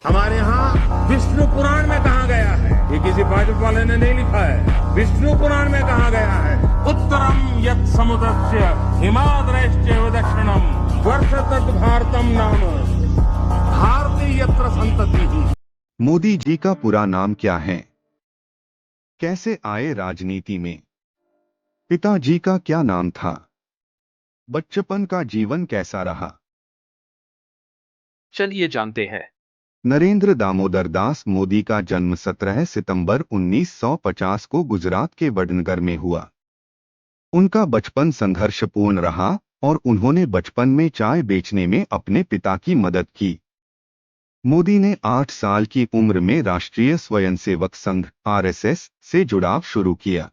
हमारे यहाँ विष्णु पुराण में कहा गया है, ये किसी भाजपा वाले ने नहीं लिखा है, विष्णु पुराण में कहा गया है, उत्तरम यत् समुद्रस्य हिमाद्रैश्चैव दक्षिणम वर्षतत् भारतम नाम भारती यत्र संततिः। मोदी जी का पूरा नाम क्या है? कैसे आए राजनीति में? पिताजी का क्या नाम था? बचपन का जीवन कैसा रहा? चलिए जानते हैं। नरेंद्र दामोदर दास मोदी का जन्म 17 सितंबर 1950 को गुजरात के वडनगर में हुआ। उनका बचपन संघर्षपूर्ण रहा और उन्होंने बचपन में चाय बेचने में अपने पिता की मदद की। मोदी ने 8 साल की उम्र में राष्ट्रीय स्वयंसेवक संघ (आरएसएस) से जुड़ाव शुरू किया।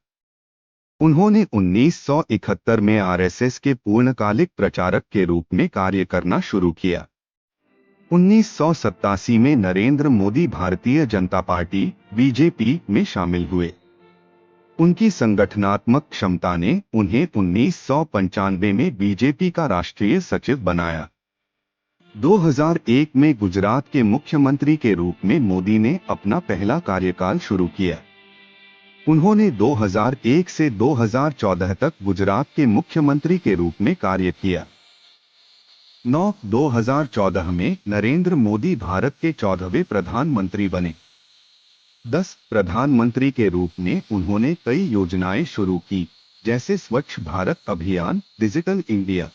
उन्होंने 1971 में आरएसएस के पूर्णकालिक प्रचारक के रूप में कार्य करना शुरू किया। 1987 में नरेंद्र मोदी भारतीय जनता पार्टी (बीजेपी) में शामिल हुए। उनकी संगठनात्मक क्षमता ने उन्हें 1995 में बीजेपी का राष्ट्रीय सचिव बनाया। 2001 में गुजरात के मुख्यमंत्री के रूप में मोदी ने अपना पहला कार्यकाल शुरू किया। उन्होंने 2001 से 2014 तक गुजरात के मुख्यमंत्री के रूप में कार्य किया। 2014 में नरेंद्र मोदी भारत के 14वें प्रधानमंत्री बने। 10 प्रधानमंत्री के रूप में उन्होंने कई योजनाएं शुरू की, जैसे स्वच्छ भारत अभियान, डिजिटल इंडिया।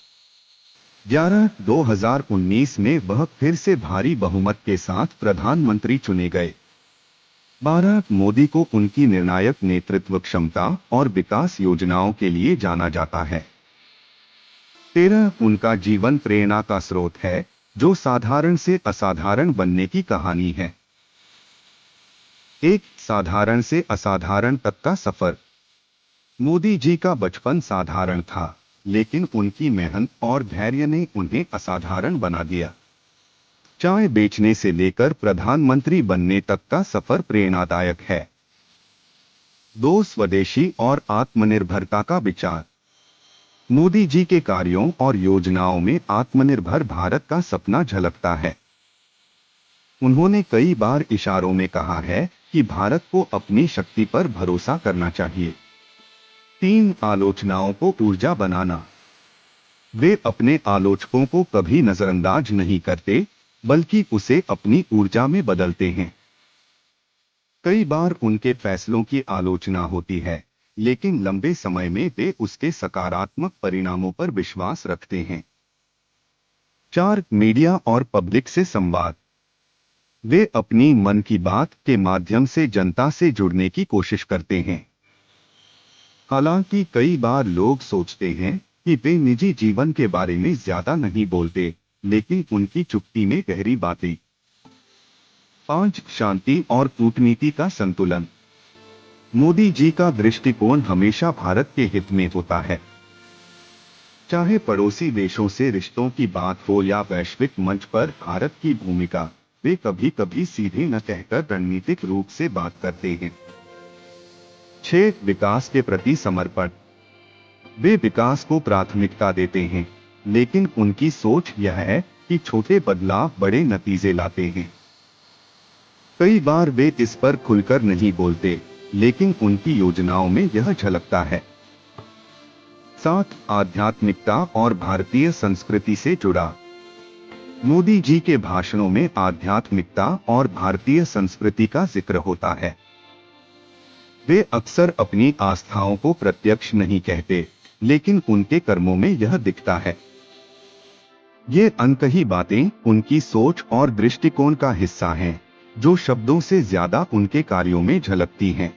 2019 में वह फिर से भारी बहुमत के साथ प्रधानमंत्री चुने गए। 12 मोदी को उनकी निर्णायक नेतृत्व क्षमता और विकास योजनाओं के लिए जाना जाता है। 13 उनका जीवन प्रेरणा का स्रोत है, जो साधारण से असाधारण बनने की कहानी है। एक साधारण से असाधारण तक का सफर। मोदी जी का बचपन साधारण था, लेकिन उनकी मेहनत और धैर्य ने उन्हें असाधारण बना दिया। चाय बेचने से लेकर प्रधानमंत्री बनने तक का सफर प्रेरणादायक है। 2 स्वदेशी और आत्मनिर्भरता का विचार। मोदी जी के कार्यों और योजनाओं में आत्मनिर्भर भारत का सपना झलकता है। उन्होंने कई बार इशारों में कहा है कि भारत को अपनी शक्ति पर भरोसा करना चाहिए। 3 आलोचनाओं को ऊर्जा बनाना। वे अपने आलोचकों को कभी नजरअंदाज नहीं करते, बल्कि उसे अपनी ऊर्जा में बदलते हैं। कई बार उनके फैसलों की आलोचना होती है, लेकिन लंबे समय में वे उसके सकारात्मक परिणामों पर विश्वास रखते हैं। 4 मीडिया और पब्लिक से संवाद। वे अपनी मन की बात के माध्यम से जनता से जुड़ने की कोशिश करते हैं। हालांकि कई बार लोग सोचते हैं कि वे निजी जीवन के बारे में ज्यादा नहीं बोलते, लेकिन उनकी चुप्पी में गहरी बातें। 5 शांति और कूटनीति का संतुलन। मोदी जी का दृष्टिकोण हमेशा भारत के हित में होता है। चाहे पड़ोसी देशों से रिश्तों की बात हो या वैश्विक मंच पर भारत की भूमिका, वे कभी कभी सीधे न कहकर रणनीतिक रूप से बात करते हैं। 6 विकास के प्रति समर्पण। वे विकास को प्राथमिकता देते हैं, लेकिन उनकी सोच यह है कि छोटे बदलाव बड़े नतीजे लाते हैं। कई बार वे इस पर खुलकर नहीं बोलते, लेकिन उनकी योजनाओं में यह झलकता है। 7 आध्यात्मिकता और भारतीय संस्कृति से जुड़ा। मोदी जी के भाषणों में आध्यात्मिकता और भारतीय संस्कृति का जिक्र होता है। वे अक्सर अपनी आस्थाओं को प्रत्यक्ष नहीं कहते, लेकिन उनके कर्मों में यह दिखता है। ये अनकही बातें उनकी सोच और दृष्टिकोण का हिस्सा हैं, जो शब्दों से ज्यादा उनके कार्यों में झलकती हैं।